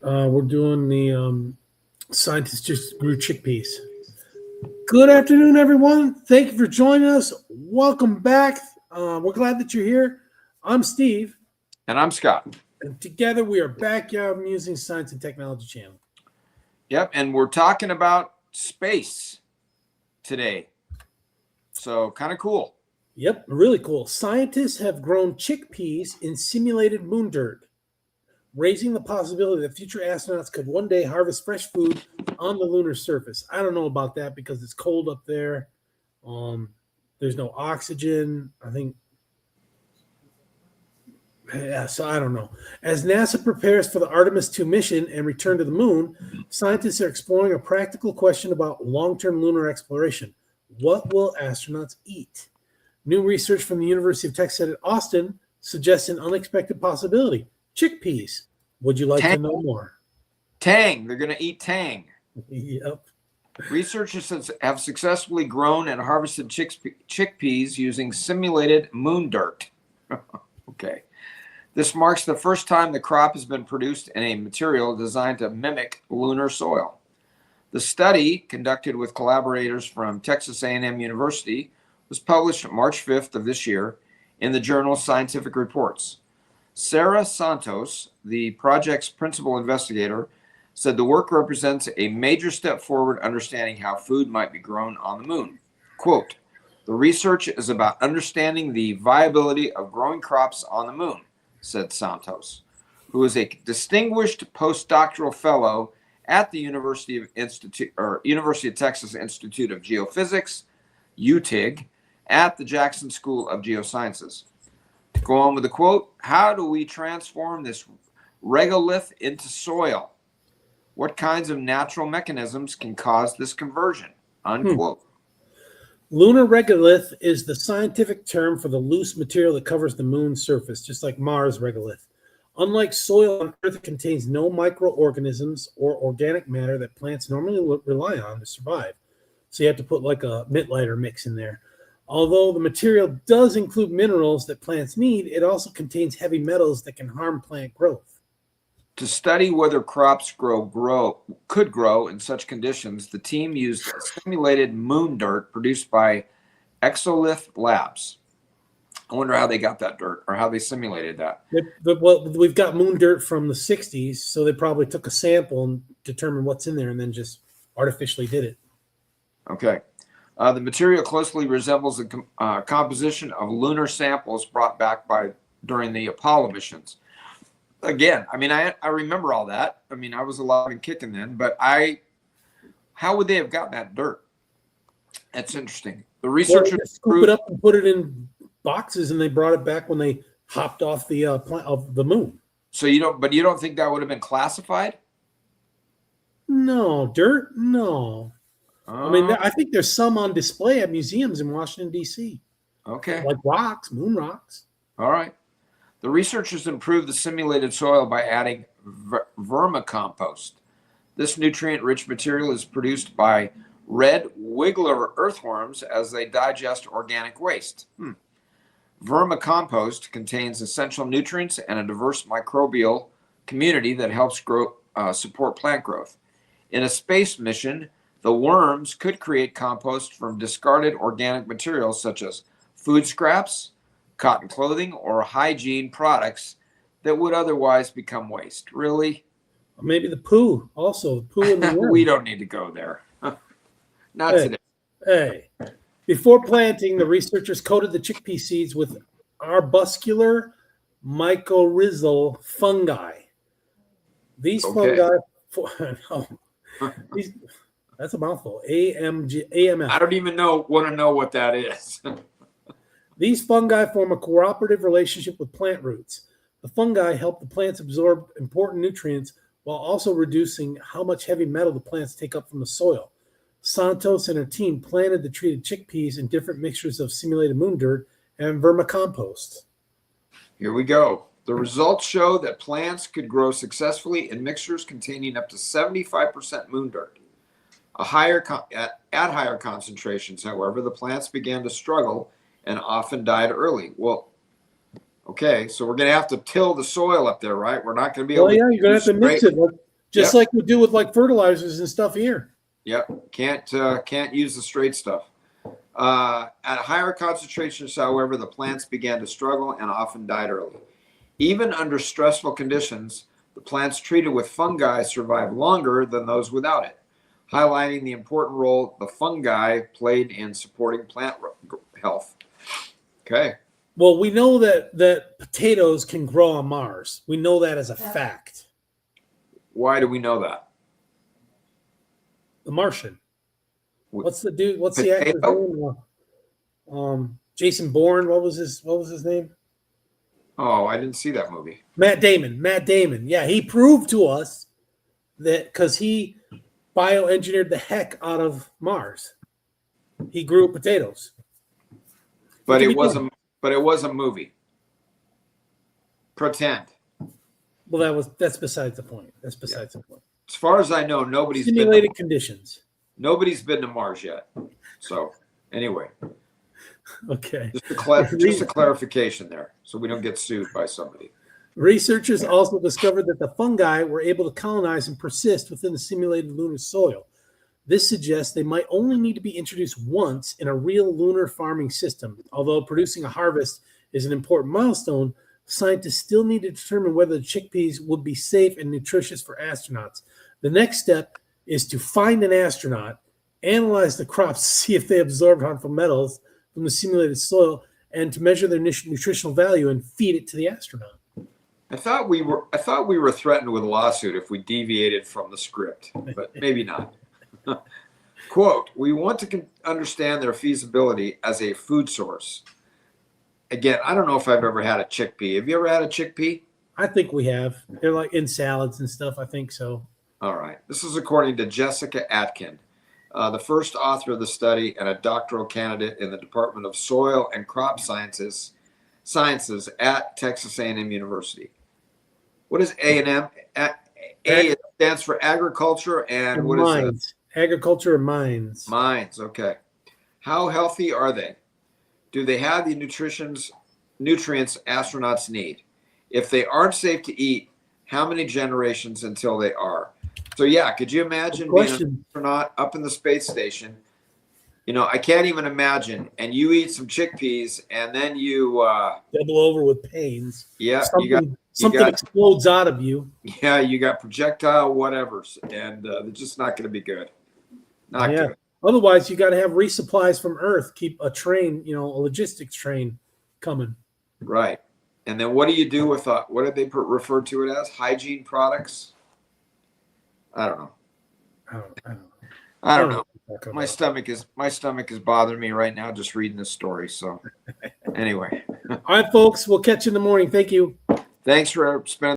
We're doing the scientists just grew chickpeas. Good afternoon, everyone. Thank you for joining us. Welcome back. We're glad that you're here. I'm Steve. And I'm Scott. And together we are Backyard Musing Science and Technology Channel. Yep, and we're talking about space today. So kind of cool. Yep, really cool. Scientists have grown chickpeas in simulated moon dirt, raising the possibility that future astronauts could one day harvest fresh food on the lunar surface. I don't know about that because it's cold up there. There's no oxygen. So I don't know. As NASA prepares for the Artemis II mission and return to the moon, scientists are exploring a practical question about long-term lunar exploration. What will astronauts eat? New research from the University of Texas at Austin suggests an unexpected possibility. Chickpeas. Would you like to know more? Tang. They're going to eat tang. Yep. Researchers have successfully grown and harvested chickpeas using simulated moon dirt. Okay. This marks the first time the crop has been produced in a material designed to mimic lunar soil. The study, conducted with collaborators from Texas A&M University, was published March 5th of this year in the journal Scientific Reports. Sarah Santos, the project's principal investigator, said the work represents a major step forward understanding how food might be grown on the moon. Quote, "The research is about understanding the viability of growing crops on the moon," said Santos, who is a distinguished postdoctoral fellow at the University of Texas Institute of Geophysics, UTIG, at the Jackson School of Geosciences. To go on with the quote, "How do we transform this regolith into soil? What kinds of natural mechanisms can cause this conversion?" Unquote. Lunar regolith is the scientific term for the loose material that covers the moon's surface, just like Mars regolith. Unlike soil on Earth, it contains no microorganisms or organic matter that plants normally rely on to survive. So you have to put like a Mittleiter mix in there. Although the material does include minerals that plants need, it also contains heavy metals that can harm plant growth. To study whether crops could grow in such conditions, the team used simulated moon dirt produced by Exolith Labs. I wonder how they got that dirt or how they simulated that. Well, we've got moon dirt from the 60s, so they probably took a sample and determined what's in there and then just artificially did it. Okay. The material closely resembles the composition of lunar samples brought back during the Apollo missions. Again, I remember all that. I was alive and kicking then, but how would they have gotten that dirt? That's interesting. The researchers scoop it up and put it in boxes, and they brought it back when they hopped off the moon. So you don't think that would have been classified? No, dirt? No. I think there's some on display at museums in Washington, D.C. Okay. Like rocks, moon rocks. All right. The researchers improved the simulated soil by adding vermicompost. This nutrient-rich material is produced by red wiggler earthworms as they digest organic waste. Vermicompost contains essential nutrients and a diverse microbial community that helps support plant growth. In a space mission, the worms could create compost from discarded organic materials such as food scraps, cotton clothing, or hygiene products that would otherwise become waste. Really? Maybe the poo also. The poo in the worm. We don't need to go there. Not today. Hey. Before planting, the researchers coated the chickpea seeds with arbuscular mycorrhizal fungi. These fungi... That's a mouthful. AMF. I don't even want to know what that is. These fungi form a cooperative relationship with plant roots. The fungi help the plants absorb important nutrients while also reducing how much heavy metal the plants take up from the soil. Santos and her team planted the treated chickpeas in different mixtures of simulated moon dirt and vermicompost. Here we go. The results show that plants could grow successfully in mixtures containing up to 75% moon dirt. At higher concentrations, however, the plants began to struggle and often died early. Well, okay, so we're going to have to till the soil up there, right? We're not going to be able to... Yeah, you're going to have to mix it Just like we do with like fertilizers and stuff here. Yep. Can't use the straight stuff. At higher concentrations, however, the plants began to struggle and often died early. Even under stressful conditions, the plants treated with fungi survive longer than those without it, highlighting the important role the fungi played in supporting plant health. Okay. Well, we know that potatoes can grow on Mars. We know that as a fact. Why do we know that? The Martian. What's the dude? What's the actor's name? Jason Bourne. What was his name? Oh, I didn't see that movie. Matt Damon. Yeah, he proved to us that because he bioengineered the heck out of Mars. He grew potatoes. But it was a movie. Pretend. Well, that's besides the point. That's besides the point. As far as I know, nobody's simulated conditions. Nobody's been to Mars yet. So anyway. Okay. Just a clarification there, so we don't get sued by somebody. Researchers also discovered that the fungi were able to colonize and persist within the simulated lunar soil. This suggests they might only need to be introduced once in a real lunar farming system. Although producing a harvest is an important milestone, scientists still need to determine whether the chickpeas would be safe and nutritious for astronauts. The next step is to find an astronaut, analyze the crops to see if they absorbed harmful metals from the simulated soil, and to measure their nutritional value and feed it to the astronaut. I thought we were threatened with a lawsuit if we deviated from the script, but maybe not. Quote, we want to understand their feasibility as a food source. Again, I don't know if I've ever had a chickpea. Have you ever had a chickpea? I think we have. They're like in salads and stuff. I think so. All right. This is according to Jessica Atkin, the first author of the study and a doctoral candidate in the Department of Soil and Crop Sciences at Texas A&M University. What is A&M? A stands for agriculture, and what mines. Is it? Agriculture and mines. Mines, okay. How healthy are they? Do they have the nutrients astronauts need? If they aren't safe to eat, how many generations until they are? So yeah, could you imagine being an astronaut up in the space station? You know, I can't even imagine. And you eat some chickpeas, and then you double over with pains. Yeah, something explodes out of you. Yeah, you got projectile whatevers, and they're just not going to be good. Not good. Otherwise, you got to have resupplies from Earth. Keep a train, a logistics train coming. Right. And then what do you do with what did they refer to it as? Hygiene products? I don't know. I don't know. My stomach is bothering me right now just reading this story. So anyway. All right, folks. We'll catch you in the morning. Thank you. Thanks for spending